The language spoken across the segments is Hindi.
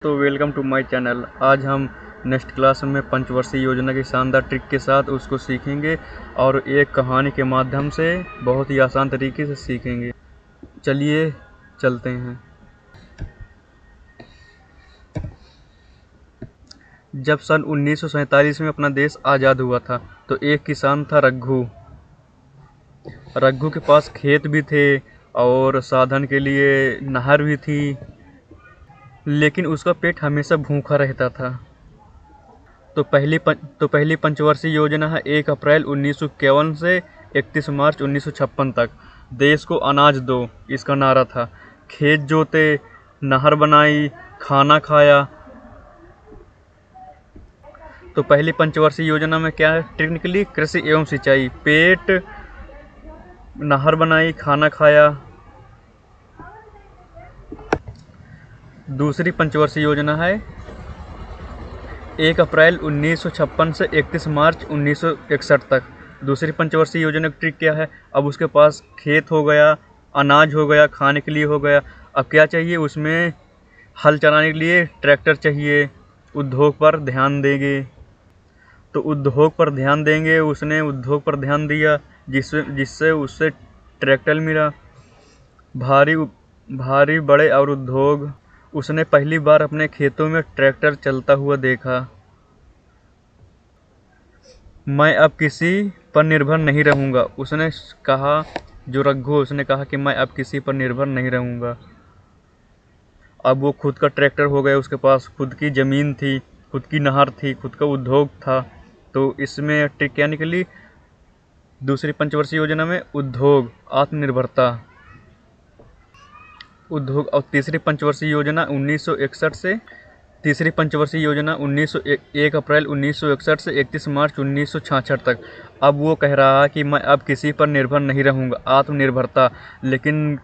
तो वेलकम टू माय चैनल। आज हम नेक्स्ट क्लास में पंचवर्षीय योजना की शानदार ट्रिक के साथ उसको सीखेंगे और एक कहानी के माध्यम से बहुत ही आसान तरीके से सीखेंगे। चलिए चलते हैं। जब सन 1947 में अपना देश आज़ाद हुआ था तो एक किसान था रघु। रघु के पास खेत भी थे और साधन के लिए नहर भी थी, लेकिन उसका पेट हमेशा भूखा रहता था। तो पहली पंचवर्षीय योजना है 1 अप्रैल 1951 से 31 मार्च 1956 तक। देश को अनाज दो, इसका नारा था। खेत जोते, नहर बनाई, खाना खाया। तो पहली पंचवर्षीय योजना में क्या है? ट्रिक निकली, कृषि एवं सिंचाई। पेट, नहर बनाई, खाना खाया। दूसरी पंचवर्षीय योजना है 1 अप्रैल 1956 से 31 मार्च 1961 तक। दूसरी पंचवर्षीय योजना की ट्रिक क्या है? अब उसके पास खेत हो गया, अनाज हो गया, खाने के लिए हो गया। अब क्या चाहिए उसमें? हल चलाने के लिए ट्रैक्टर चाहिए। उद्योग पर ध्यान देंगे। तो उद्योग पर ध्यान देंगे, उसने उद्योग पर ध्यान दिया जिससे जिससे उससे ट्रैक्टर मिला। भारी भारी बड़े और उद्योग। उसने पहली बार अपने खेतों में ट्रैक्टर चलता हुआ देखा। मैं अब किसी पर निर्भर नहीं रहूँगा, उसने कहा। जो रघु, उसने कहा कि मैं अब किसी पर निर्भर नहीं रहूँगा। अब वो खुद का ट्रैक्टर हो गया, उसके पास खुद की ज़मीन थी, खुद की नहर थी, खुद का उद्योग था। तो इसमें ट्रिक क्या निकली? दूसरी पंचवर्षीय योजना में उद्योग, आत्मनिर्भरता। उद्योग। और तीसरी पंचवर्षीय योजना 1961 से तीसरी पंचवर्षीय योजना 1 अप्रैल 1961 से 31 मार्च 1966 तक। अब वो कह रहा है कि मैं अब किसी पर निर्भर नहीं रहूँगा, आत्मनिर्भरता। लेकिन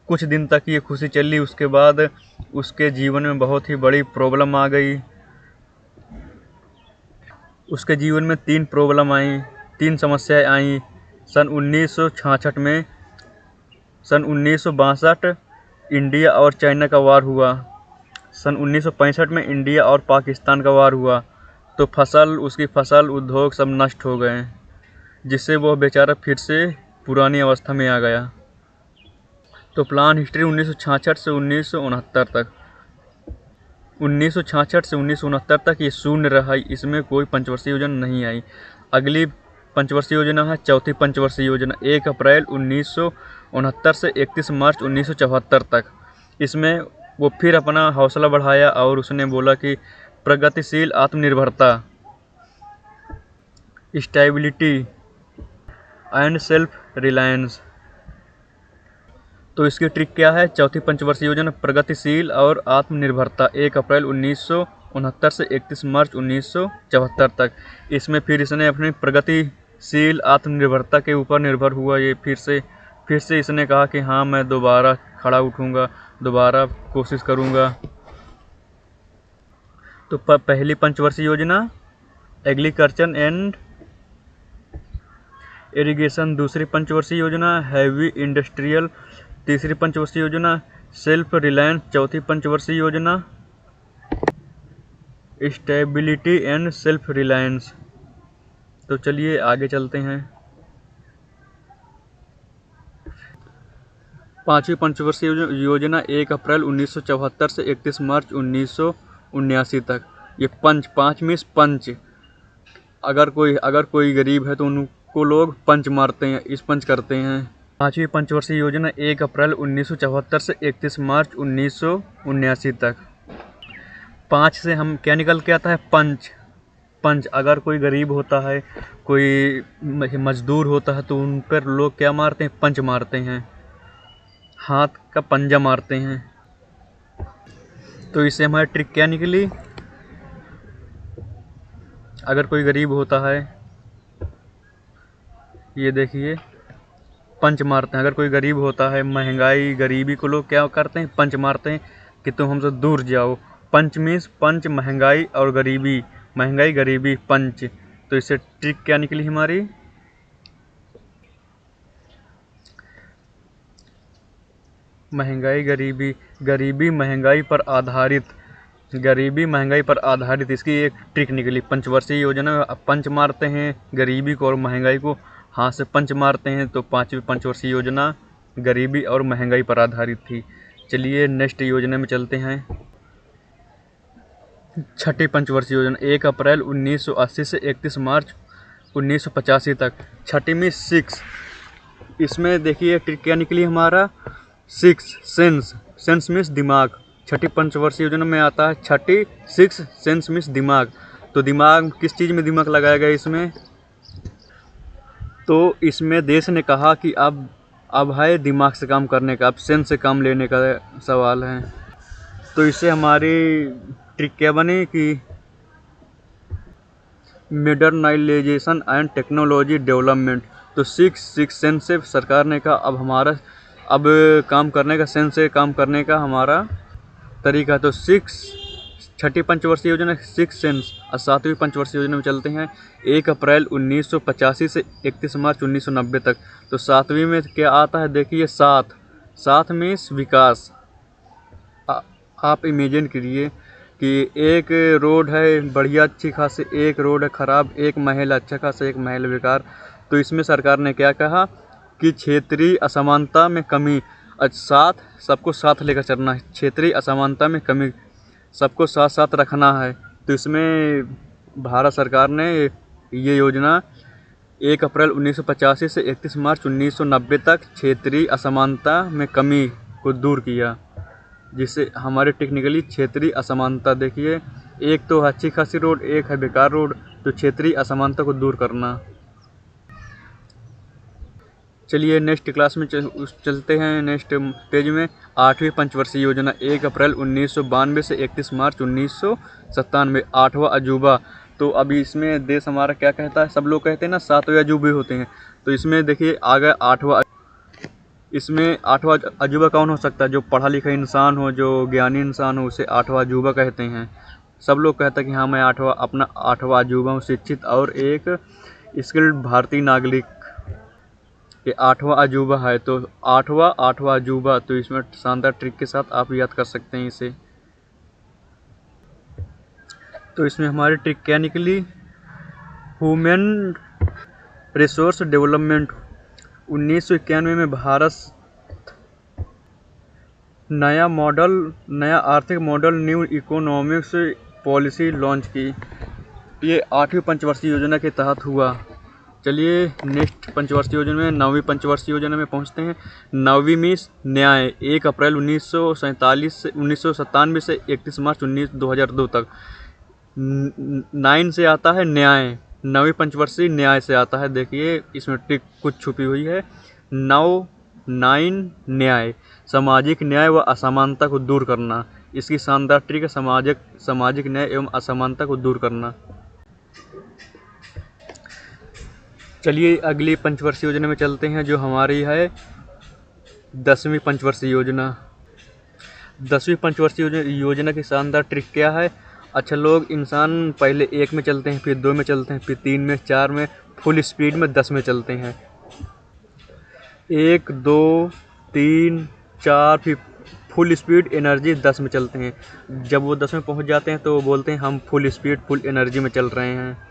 कुछ दिन तक ये खुशी चली, उसके बाद उसके जीवन में बहुत ही बड़ी प्रॉब्लम आ गई। उसके जीवन में 3 प्रॉब्लम आई, 3 समस्याएं आई। सन 1966 में, सन 1962 इंडिया और चाइना का वार हुआ। सन 1965 में इंडिया और पाकिस्तान का वार हुआ। तो उसकी फसल, उद्योग सब नष्ट हो गए, जिससे वह बेचारा फिर से पुरानी अवस्था में आ गया। तो प्लान हिस्ट्री 1966 से 1969 तक। 1966 से 1969 तक ये शून्य रहा, इसमें कोई पंचवर्षीय योजना नहीं आई। अगली पंचवर्षीय योजना है चौथी पंचवर्षीय योजना 1 अप्रैल 1969 से 31 मार्च 1974 तक। इसमें वो फिर अपना हौसला बढ़ाया और उसने बोला कि प्रगतिशील आत्मनिर्भरता, स्टेबिलिटी एंड सेल्फ रिलायंस। तो इसकी ट्रिक क्या है? चौथी पंचवर्षीय योजना प्रगतिशील और आत्मनिर्भरता 1 अप्रैल 1969 से 31 मार्च 1974 तक। इसमें फिर इसने अपनी प्रगतिशील आत्मनिर्भरता के ऊपर निर्भर हुआ। ये फिर से इसने कहा कि हाँ, मैं दोबारा खड़ा उठूँगा, दोबारा कोशिश करूँगा। तो पहली पंचवर्षीय योजना एग्रीकल्चर एंड इरिगेशन। दूसरी पंचवर्षीय योजना हैवी इंडस्ट्रियल। तीसरी पंचवर्षीय योजना सेल्फ रिलायंस। चौथी पंचवर्षीय योजना स्टेबिलिटी एंड सेल्फ रिलायंस। तो चलिए आगे चलते हैं। पांचवी पंचवर्षीय योजना 1 अप्रैल 1974 से 31 मार्च 1979 तक। ये पाँच मीन्स पंच। अगर कोई गरीब है तो उनको लोग पंच मारते हैं, इस पंच करते हैं। पांचवी पंचवर्षीय योजना 1 अप्रैल 1974 से 31 मार्च 1979 तक। 5 से हम क्या निकल के आता है? पंच। पंच। अगर कोई गरीब होता है, कोई मजदूर होता है, तो उन पर लोग क्या मारते हैं? पंच मारते हैं, हाथ का पंजा मारते हैं। तो इससे हमारी ट्रिक क्या निकली? अगर कोई गरीब होता है, ये देखिए, पंच मारते हैं। अगर कोई गरीब होता है, महंगाई, गरीबी को लोग क्या करते हैं? पंच मारते हैं कि तुम हमसे दूर जाओ। पंच मीन्स पंच, महंगाई और गरीबी। महंगाई, गरीबी, पंच। तो इससे ट्रिक क्या निकली हमारी? महंगाई, गरीबी, गरीबी महंगाई पर आधारित। गरीबी महंगाई पर आधारित इसकी एक ट्रिक निकली। पंचवर्षीय योजना में पंच मारते हैं गरीबी को और महंगाई को, हाथ से पंच मारते हैं, तो पांचवी पंचवर्षीय योजना गरीबी और महंगाई पर आधारित थी। चलिए नेक्स्ट योजना में चलते हैं। छठी पंचवर्षीय योजना 1 अप्रैल 1980 से 31 मार्च 1985 तक। छठी में 6, इसमें देखिए ट्रिक क्या निकली हमारा, 6 सेंस, सेंस मीन्स दिमाग। छठी पंचवर्षीय योजना में आता है छठी 6 सेंस मीन्स दिमाग। तो दिमाग किस चीज़ में दिमाग लगाया गया इसमें, तो इसमें देश ने कहा कि अब है दिमाग से काम करने का, अब सेंस से काम लेने का सवाल है। तो इससे हमारी ट्रिक क्या बनी कि मॉडर्नाइजेशन एंड टेक्नोलॉजी डेवलपमेंट। तो 6 सेंस से सरकार ने कहा अब काम करने का, सेंस से काम करने का हमारा तरीका। तो 6 छठी पंचवर्षीय योजना 6 सेंस। और 7वीं पंचवर्षीय योजना में चलते हैं 1 अप्रैल 1985 से 31 मार्च 1990 तक। तो 7वीं में क्या आता है देखिए, 7 मीन्स विकास। आप इमेजिन करिए कि एक रोड है बढ़िया अच्छी खासी, एक रोड है ख़राब, एक महल अच्छा खासा, एक महल बेकार। तो इसमें सरकार ने क्या कहा कि क्षेत्रीय असमानता में कमी, सबको साथ लेकर चलना है, क्षेत्रीय असमानता में कमी, सबको साथ साथ रखना है। तो इसमें भारत सरकार ने ये योजना 1 अप्रैल 1985 से 31 मार्च 1990 तक क्षेत्रीय असमानता में कमी को दूर किया, जिससे हमारे टेक्निकली क्षेत्रीय असमानता देखिए, एक तो अच्छी खासी रोड, एक है बेकार रोड, तो क्षेत्रीय असमानता को दूर करना। चलिए नेक्स्ट क्लास में चलते हैं, नेक्स्ट पेज में 8वीं पंचवर्षीय योजना 1 अप्रैल 1992 से 31 मार्च 1997, 8वां अजूबा। तो अभी इसमें देश हमारा क्या कहता है, सब लोग कहते हैं ना 7 अजूबे होते हैं, तो इसमें देखिए आ गया 8वां। इसमें 8वां अजूबा कौन हो सकता है, जो पढ़ा लिखा इंसान हो, जो ज्ञानी इंसान हो, उसे 8वां अजूबा कहते हैं। सब लोग कहते हैं कि हाँ मैं अपना 8वां अजूबा हूँ, शिक्षित और एक स्किल्ड भारतीय नागरिक, ये 8वां अजूबा है। तो 8वां अजूबा, तो इसमें शानदार ट्रिक के साथ आप याद कर सकते हैं इसे। तो इसमें हमारी ट्रिक क्या निकली, ह्यूमन रिसोर्स डेवलपमेंट। 1991 में भारत नया आर्थिक model, new economics policy launch की। ये 8वीं पंचवर्षीय योजना के तहत हुआ। चलिए नेक्स्ट पंचवर्षीय योजना में 9वीं पंचवर्षीय योजना में पहुंचते हैं। 9वीं में न्याय 1 अप्रैल 1997 से 31 मार्च 2002 तक। 9 से आता है न्याय, 9वीं पंचवर्षीय न्याय से आता है। देखिए इसमें ट्रिक कुछ छुपी हुई है। 9 न्याय, सामाजिक न्याय व असमानता को दूर करना, इसकी शानदार ट्रिक है, सामाजिक न्याय एवं असमानता को दूर करना। चलिए अगली पंचवर्षीय योजना में चलते हैं, जो हमारी है 10वीं पंचवर्षीय योजना। 10वीं पंचवर्षीय योजना की शानदार ट्रिक क्या है, अच्छा लोग इंसान पहले 1 में चलते हैं, फिर 2 में चलते हैं, फिर 3 में, 4 में, फुल स्पीड में 10 में चलते हैं। 1 2 3 4 फिर फुल स्पीड एनर्जी 10 में चलते हैं। जब वो 10 में पहुंच जाते हैं तो वो बोलते हैं हम फुल स्पीड फुल एनर्जी में चल रहे हैं।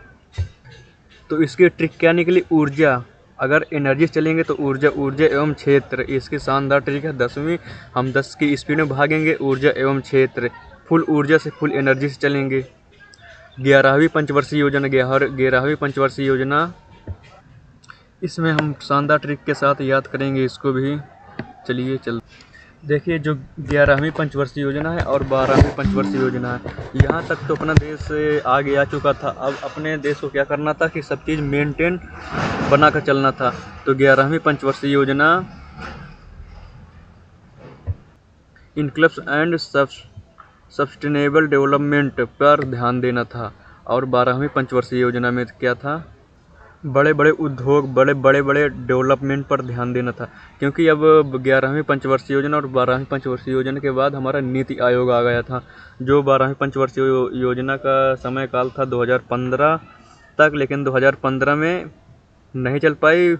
तो इसकी ट्रिक क्या निकली, ऊर्जा, अगर एनर्जी से चलेंगे तो ऊर्जा एवं क्षेत्र, इसकी शानदार ट्रिक है। 10वीं हम 10 की स्पीड में भागेंगे, ऊर्जा एवं क्षेत्र, फुल ऊर्जा से फुल एनर्जी से चलेंगे। 11वीं पंचवर्षीय योजना, इसमें हम शानदार ट्रिक के साथ याद करेंगे इसको भी। चलिए देखिए जो 11वीं पंचवर्षीय योजना है और 12वीं पंचवर्षीय योजना है, यहाँ तक तो अपना देश आगे आ चुका था। अब अपने देश को क्या करना था कि सब चीज़ मेंटेन बना कर चलना था। तो 11वीं पंचवर्षीय योजना इनक्लब्स एंड सस्टेनेबल डेवलपमेंट पर ध्यान देना था। और 12वीं पंचवर्षीय योजना में क्या था, बड़े बड़े उद्योग, बड़े डेवलपमेंट पर ध्यान देना था। क्योंकि अब 11वीं पंचवर्षीय योजना और 12वीं पंचवर्षीय योजना के बाद हमारा नीति आयोग आ गया था, जो 12वीं पंचवर्षीय योजना का समय काल था 2015 तक, लेकिन 2015 में नहीं चल पाई।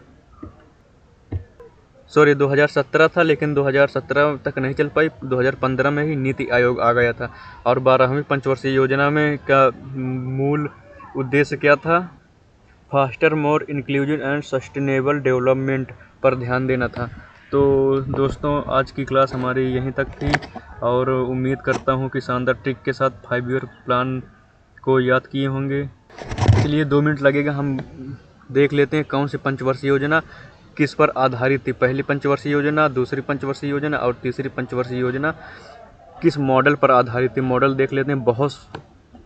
सॉरी 2017 था, लेकिन 2017 तक नहीं चल पाई। 2015 में ही नीति आयोग आ गया था। और 12वीं पंचवर्षीय योजना में क्या मूल उद्देश्य क्या था? Faster more inclusive and sustainable development पर ध्यान देना था। तो दोस्तों, आज की क्लास हमारी यहीं तक थी और उम्मीद करता हूँ कि शानदार ट्रिक के साथ 5 ईयर प्लान को याद किए होंगे। चलिए 2 मिनट लगेगा, हम देख लेते हैं कौन सी पंचवर्षीय योजना किस पर आधारित थी। पहली पंचवर्षीय योजना, दूसरी पंचवर्षीय योजना और तीसरी पंचवर्षीय योजना किस मॉडल पर आधारित थी। मॉडल देख लेते हैं, बहुत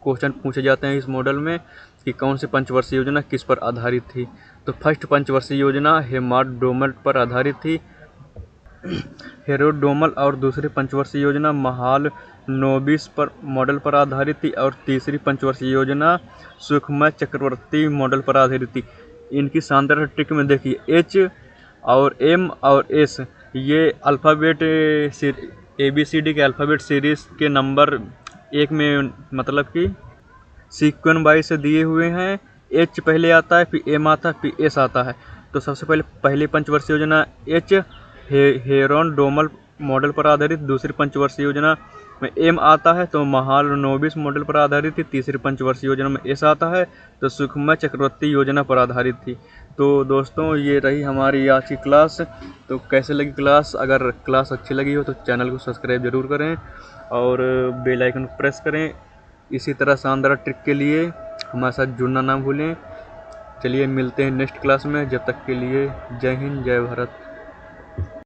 क्वेश्चन पूछे जाते हैं इस मॉडल में कि कौन सी पंचवर्षीय योजना किस पर आधारित थी। तो फर्स्ट पंचवर्षीय योजना हेरोड-डोमल पर आधारित थी, हेरोड-डोमल। और दूसरी पंचवर्षीय योजना महालनोबिस पर मॉडल पर आधारित थी। और तीसरी पंचवर्षीय योजना सुखमय चक्रवर्ती मॉडल पर आधारित थी। इनकी शानदार ट्रिक में देखिए, एच और एम और एस ये अल्फ़ाबेट ABCD के अल्फ़ाबेट सीरीज़ के नंबर एक में मतलब कि सीक्वेंस वाइज से दिए हुए हैं। एच पहले आता है, फिर एम आता है, फिर एस आता है। तो सबसे पहले पहली पंचवर्षीय योजना एच हेरोड-डोमल मॉडल पर आधारित। दूसरी पंचवर्षीय योजना में एम आता है तो महालनोबिस मॉडल पर आधारित थी। तीसरी पंचवर्षीय योजना में एस आता है तो सुखमय चक्रवर्ती योजना पर आधारित थी। तो दोस्तों, ये रही हमारी आज की क्लास। तो कैसे लगी क्लास? अगर क्लास अच्छी लगी हो तो चैनल को सब्सक्राइब जरूर करें और बेल आइकन प्रेस करें। इसी तरह शानदार ट्रिक के लिए हमारे साथ जुड़ना ना भूलें। चलिए मिलते हैं नेक्स्ट क्लास में, जब तक के लिए जय हिंद, जय भारत।